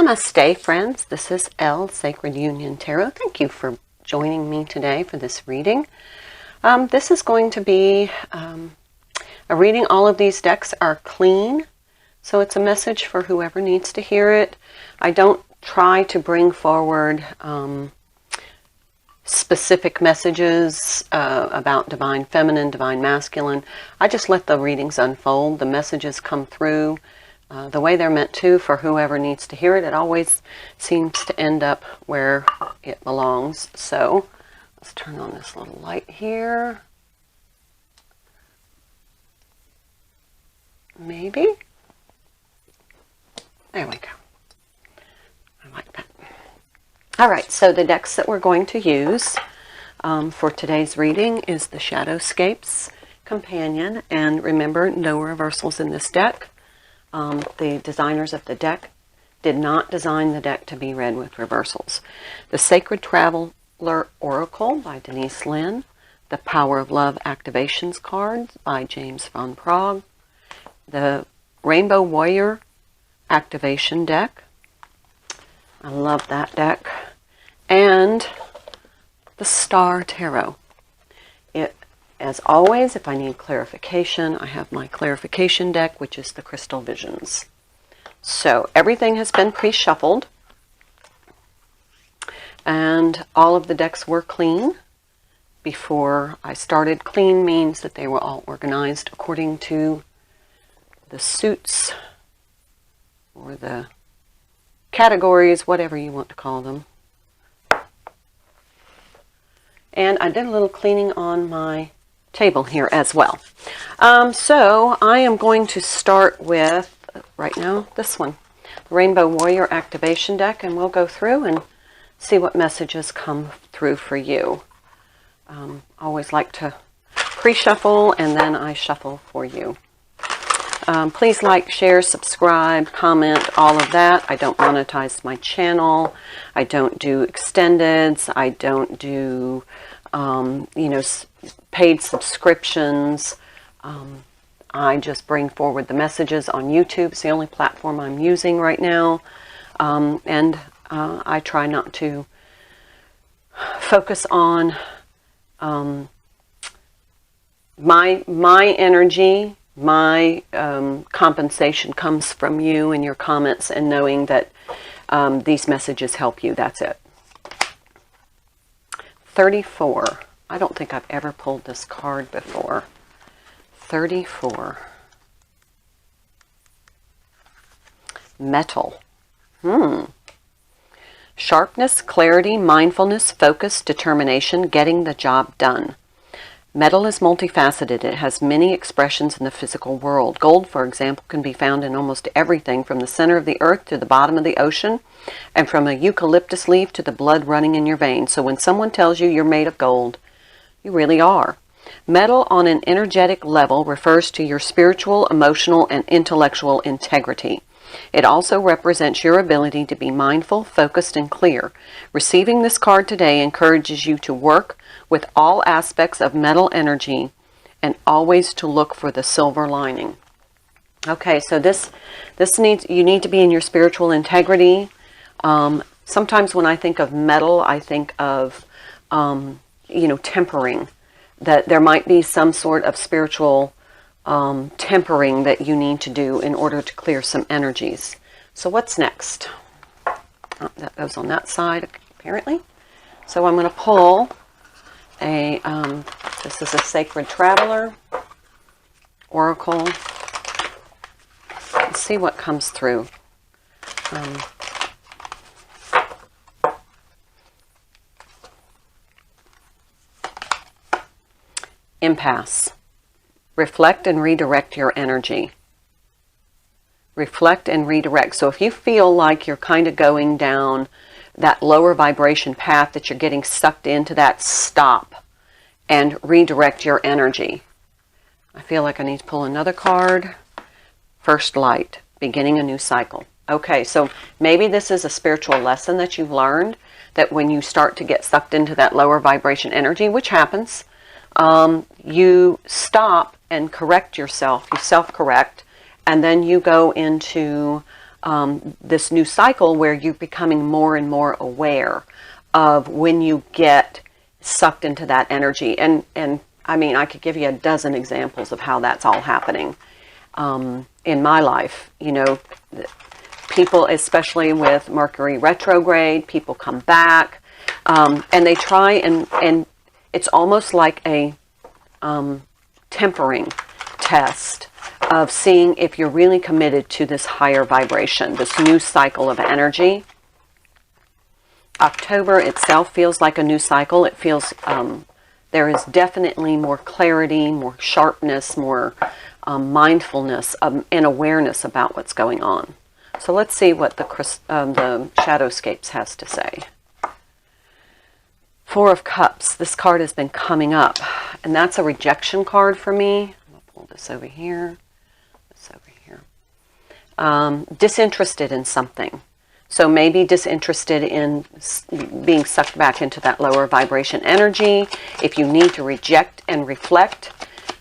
Namaste, friends. This is Elle, Sacred Union Tarot. Thank you for joining me today for this reading. This is going to be a reading. All of these decks are clean, so it's a message for whoever needs to hear it. I don't try to bring forward specific messages about divine feminine, divine masculine. I just let the readings unfold. The messages come through the way they're meant to for whoever needs to hear it. It always seems to end up where it belongs. So let's turn on this little light here. Maybe. There we go. I like that. All right, so the decks that we're going to use for today's reading is the Shadowscapes Companion. And remember, no reversals in this deck. The designers of the deck did not design the deck to be read with reversals. The Sacred Traveler Oracle by Denise Linn. The Power of Love Activations cards by James Van Praagh. The Rainbow Warrior Activation deck. I love that deck. And the Star Tarot. As always, if I need clarification, I have my clarification deck, which is the Crystal Visions. So everything has been pre-shuffled, and all of the decks were clean before I started. Clean means that they were all organized according to the suits or the categories, whatever you want to call them. And I did a little cleaning on my table here as well. So I am going to start with, right now, this one, the Rainbow Warrior Activation deck, and we'll go through and see what messages come through for you. Always like to pre-shuffle, and then I shuffle for you. Please like, share, subscribe, comment, all of that. I don't monetize my channel. I don't do extendeds. I don't do, paid subscriptions. I just bring forward the messages on YouTube. It's the only platform I'm using right now. And I try not to focus on my energy. My compensation comes from you and your comments and knowing that these messages help you. That's it. 34. I don't think I've ever pulled this card before. 34. Metal. Sharpness, clarity, mindfulness, focus, determination, getting the job done. Metal is multifaceted. It has many expressions in the physical world. Gold, for example, can be found in almost everything from the center of the earth to the bottom of the ocean, and from a eucalyptus leaf to the blood running in your veins. So when someone tells you you're made of gold, you really are. Metal on an energetic level refers to your spiritual, emotional, and intellectual integrity. It also represents your ability to be mindful, focused, and clear. Receiving this card today encourages you to work with all aspects of metal energy and always to look for the silver lining. Okay, so you need to be in your spiritual integrity. Sometimes when I think of metal, I think of tempering. That there might be some sort of spiritual tempering that you need to do in order to clear some energies. So what's next? Oh, that goes on that side, apparently. So I'm going to pull this is a Sacred Traveler Oracle. Let's see what comes through. Impasse. Reflect and redirect your energy. Reflect and redirect. So if you feel like you're kind of going down that lower vibration path, that you're getting sucked into that, stop and redirect your energy. I feel like I need to pull another card. First Light, beginning a new cycle. Okay, so maybe this is a spiritual lesson that you've learned, that when you start to get sucked into that lower vibration energy, which happens, you stop and correct yourself, you self-correct, and then you go into this new cycle where you're becoming more and more aware of when you get sucked into that energy. And I mean, I could give you a dozen examples of how that's all happening in my life. You know, people, especially with Mercury retrograde, people come back and they try and it's almost like a tempering test of seeing if you're really committed to this higher vibration, this new cycle of energy. October itself feels like a new cycle. It feels there is definitely more clarity, more sharpness, more mindfulness and awareness about what's going on. So let's see what the Shadowscapes has to say. Four of Cups. This card has been coming up, and that's a rejection card for me. I'm going to pull this over here. This over here. Disinterested in something. So maybe disinterested in being sucked back into that lower vibration energy. If you need to reject and reflect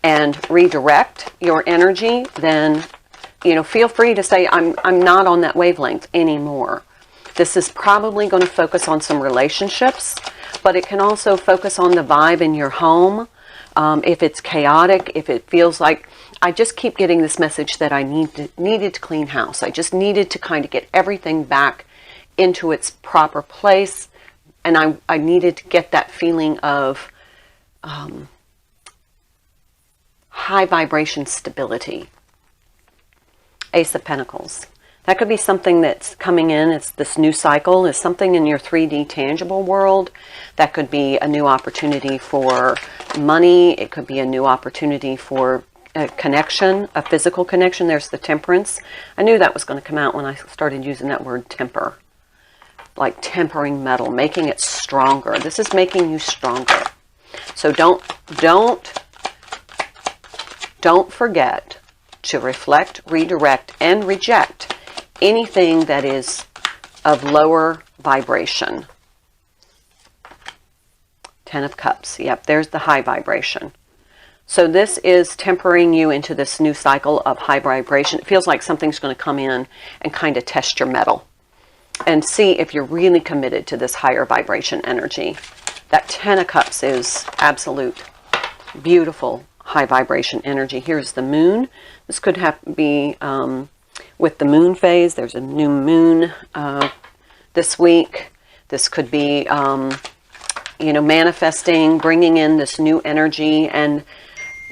and redirect your energy, then, you know, feel free to say, I'm not on that wavelength anymore. This is probably going to focus on some relationships, but it can also focus on the vibe in your home. If it's chaotic, if it feels like, I just keep getting this message that I needed to clean house. I just needed to kind of get everything back into its proper place. And I needed to get that feeling of high vibration stability. Ace of Pentacles. That could be something that's coming in. It's this new cycle is something in your 3D tangible world. That could be a new opportunity for money. It could be a new opportunity for a connection, a physical connection. There's the Temperance. I knew that was going to come out when I started using that word temper. Like tempering metal, making it stronger. This is making you stronger. So don't forget to reflect, redirect, and reject anything that is of lower vibration. Ten of Cups. Yep, there's the high vibration. So this is tempering you into this new cycle of high vibration. It feels like something's going to come in and kind of test your metal and see if you're really committed to this higher vibration energy. That Ten of Cups is absolute beautiful high vibration energy. Here's the moon. This could be with the moon phase. There's a new moon this week. This could be, you know, manifesting, bringing in this new energy and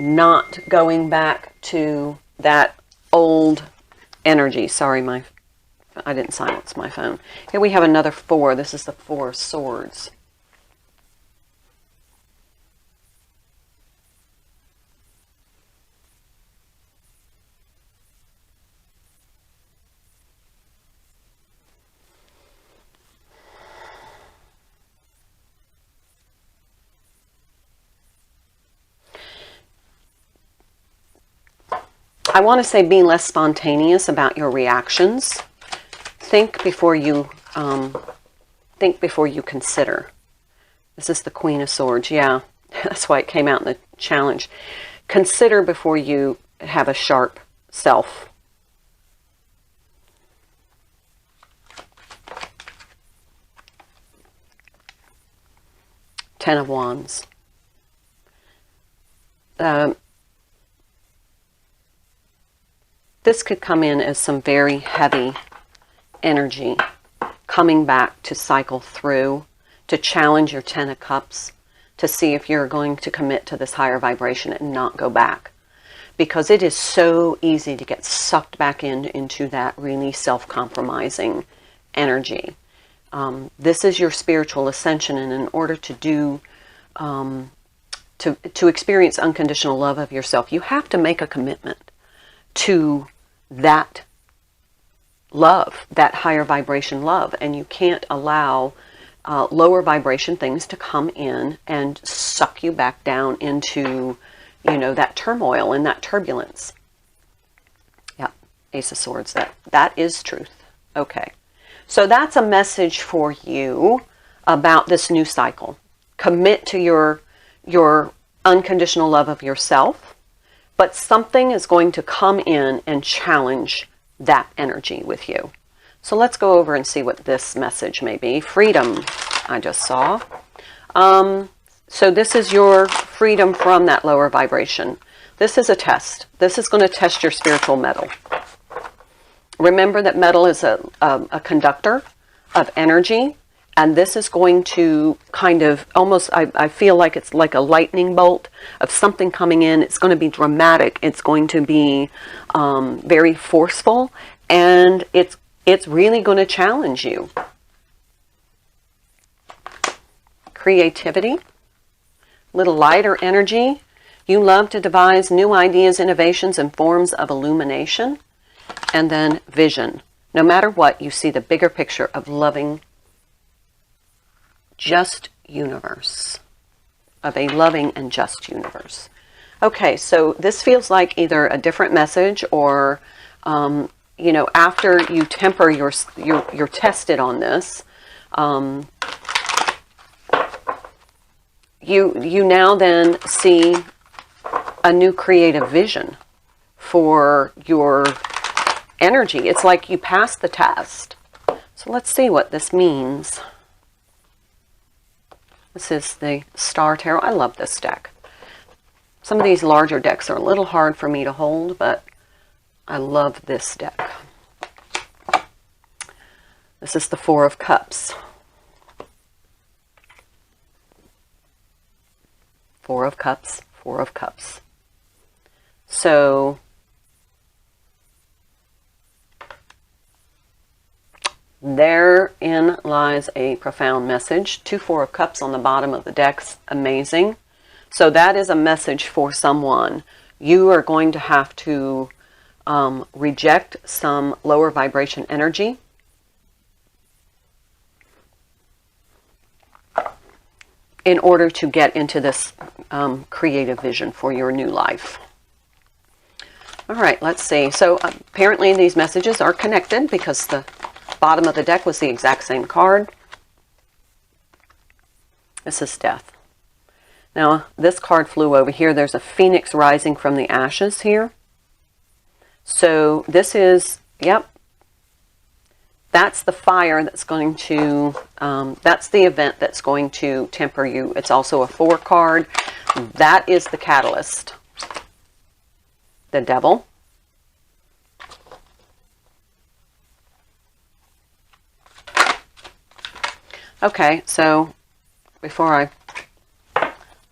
not going back to that old energy. Sorry, I didn't silence my phone. Here we have another four. This is the Four of Swords. I want to say be less spontaneous about your reactions. Think before you consider. This is the Queen of Swords. Yeah, that's why it came out in the challenge. Consider before you have a sharp self. Ten of Wands. This could come in as some very heavy energy coming back to cycle through, to challenge your Ten of Cups, to see if you're going to commit to this higher vibration and not go back. Because it is so easy to get sucked back into that really self-compromising energy. This is your spiritual ascension, and in order to do, to experience unconditional love of yourself, you have to make a commitment to that love, that higher vibration love, and you can't allow lower vibration things to come in and suck you back down into, you know, that turmoil and that turbulence. Yeah, Ace of Swords, that is truth. Okay, so that's a message for you about this new cycle. Commit to your unconditional love of yourself. But something is going to come in and challenge that energy with you. So let's go over and see what this message may be. Freedom, I just saw. So this is your freedom from that lower vibration. This is a test. This is going to test your spiritual metal. Remember that metal is a conductor of energy, and this is going to kind of almost, I feel like it's like a lightning bolt of something coming in. It's going to be dramatic. It's going to be very forceful, and it's really going to challenge you. Creativity, little lighter energy. You love to devise new ideas, innovations, and forms of illumination. And then vision. No matter what, you see the bigger picture of loving just universe. Of a loving and just universe. Okay, so this feels like either a different message or, you know, after you temper you're tested on this, you now then see a new creative vision for your energy. It's like you passed the test. So let's see what this means. This is the Star Tarot. I love this deck. Some of these larger decks are a little hard for me to hold, but I love this deck. This is the Four of Cups. Four of Cups, Four of Cups. So therein lies a profound message. Two Four of Cups on the bottom of the deck's amazing. So that is a message for someone. You are going to have to reject some lower vibration energy. In order to get into this creative vision for your new life. All right, let's see. So apparently these messages are connected because the bottom of the deck was the exact same card. This is Death. Now, this card flew over here. There's a phoenix rising from the ashes here. So this is, yep, that's the fire that's going to, that's the event that's going to temper you. It's also a 4 card. That is the catalyst. The Devil. Okay, so before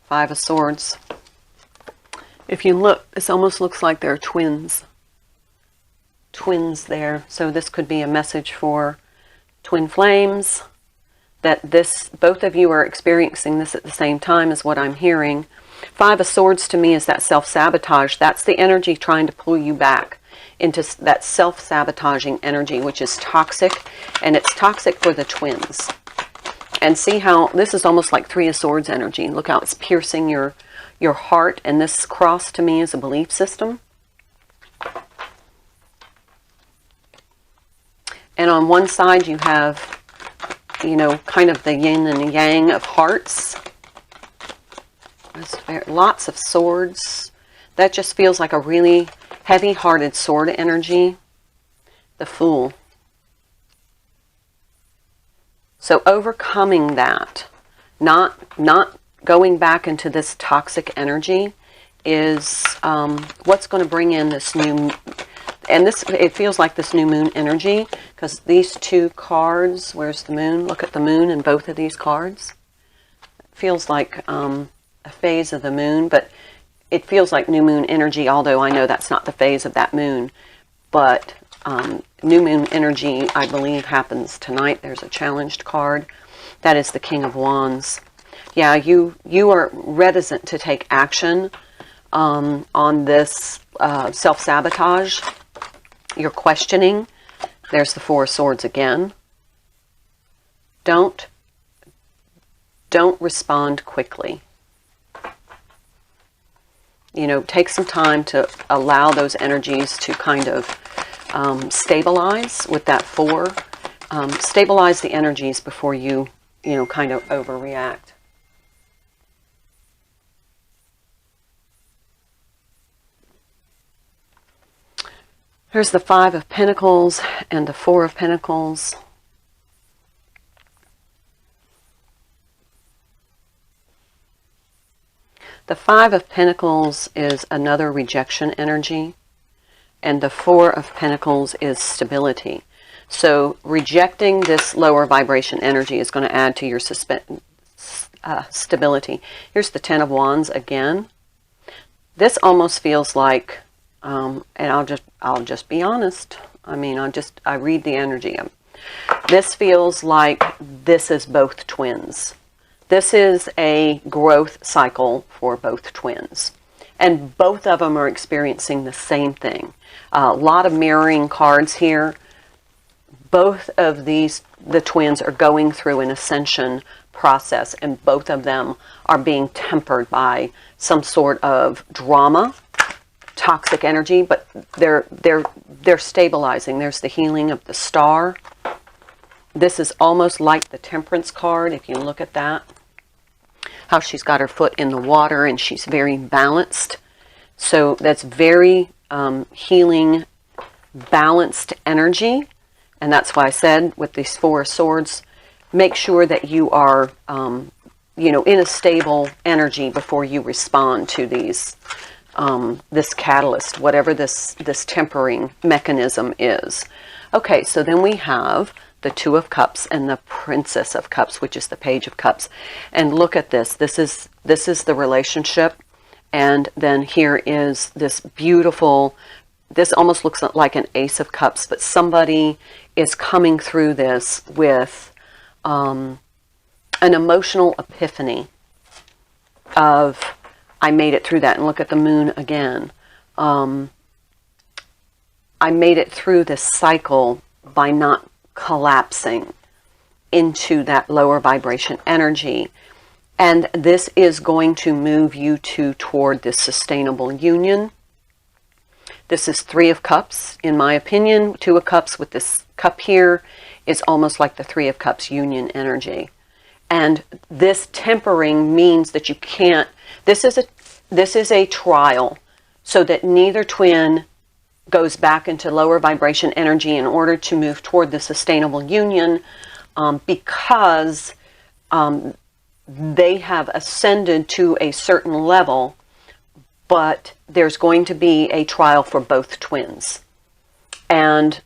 Five of Swords. If you look, this almost looks like they're twins. Twins there. So this could be a message for twin flames. That both of you are experiencing this at the same time is what I'm hearing. Five of Swords to me is that self-sabotage. That's the energy trying to pull you back into that self-sabotaging energy, which is toxic. And it's toxic for the twins. And see how this is almost like Three of Swords energy. Look how it's piercing your heart. And this cross to me is a belief system. And on one side you have, you know, kind of the yin and the yang of hearts. There's lots of swords. That just feels like a really heavy-hearted sword energy. The Fool. So overcoming that, not going back into this toxic energy is what's going to bring in this new, and this, it feels like this new moon energy, because these two cards, where's the moon? Look at the moon in both of these cards. It feels like a phase of the moon, but it feels like new moon energy, although I know that's not the phase of that moon. But new moon energy, I believe, happens tonight. There's a challenged card. That is the King of Wands. Yeah, you are reticent to take action on this self-sabotage. You're questioning. There's the Four of Swords again. Don't respond quickly. You know, take some time to allow those energies to kind of stabilize with that 4. Stabilize the energies before you know, kind of overreact. Here's the Five of Pentacles and the Four of Pentacles. The Five of Pentacles is another rejection energy, and the Four of Pentacles is stability. So rejecting this lower vibration energy is going to add to your stability. Here's the Ten of Wands again. This almost feels like, and I'll just be honest. I mean, I read the energy. This feels like this is both twins. This is a growth cycle for both twins. And both of them are experiencing the same thing. A lot of mirroring cards here. Both of the twins are going through an ascension process, and both of them are being tempered by some sort of drama, toxic energy, but they're stabilizing. There's the healing of the Star. This is almost like the Temperance card, if you look at that. How she's got her foot in the water and she's very balanced. So that's very healing, balanced energy. And that's why I said with these Four of Swords, make sure that you are, in a stable energy before you respond to these, this catalyst, whatever this tempering mechanism is. Okay, so then we have the Two of Cups and the Princess of Cups, which is the Page of Cups. And look at this. This is the relationship. And then here is this beautiful, this almost looks like an Ace of Cups, but somebody is coming through this with an emotional epiphany of, I made it through that. And look at the Moon again. I made it through this cycle by not collapsing into that lower vibration energy. And this is going to move you toward this sustainable union. This is Three of Cups, in my opinion. Two of Cups with this cup here is almost like the Three of Cups union energy. And this tempering means that you can't, this is a trial so that neither twin goes back into lower vibration energy in order to move toward the sustainable union, because they have ascended to a certain level, but there's going to be a trial for both twins. And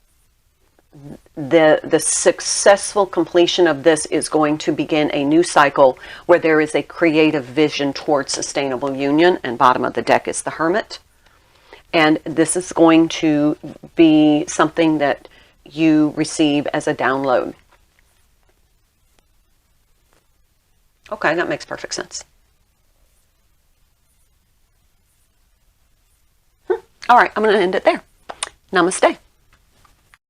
the successful completion of this is going to begin a new cycle where there is a creative vision towards sustainable union, and bottom of the deck is the Hermit. And this is going to be something that you receive as a download. Okay, that makes perfect sense. All right, I'm going to end it there. Namaste.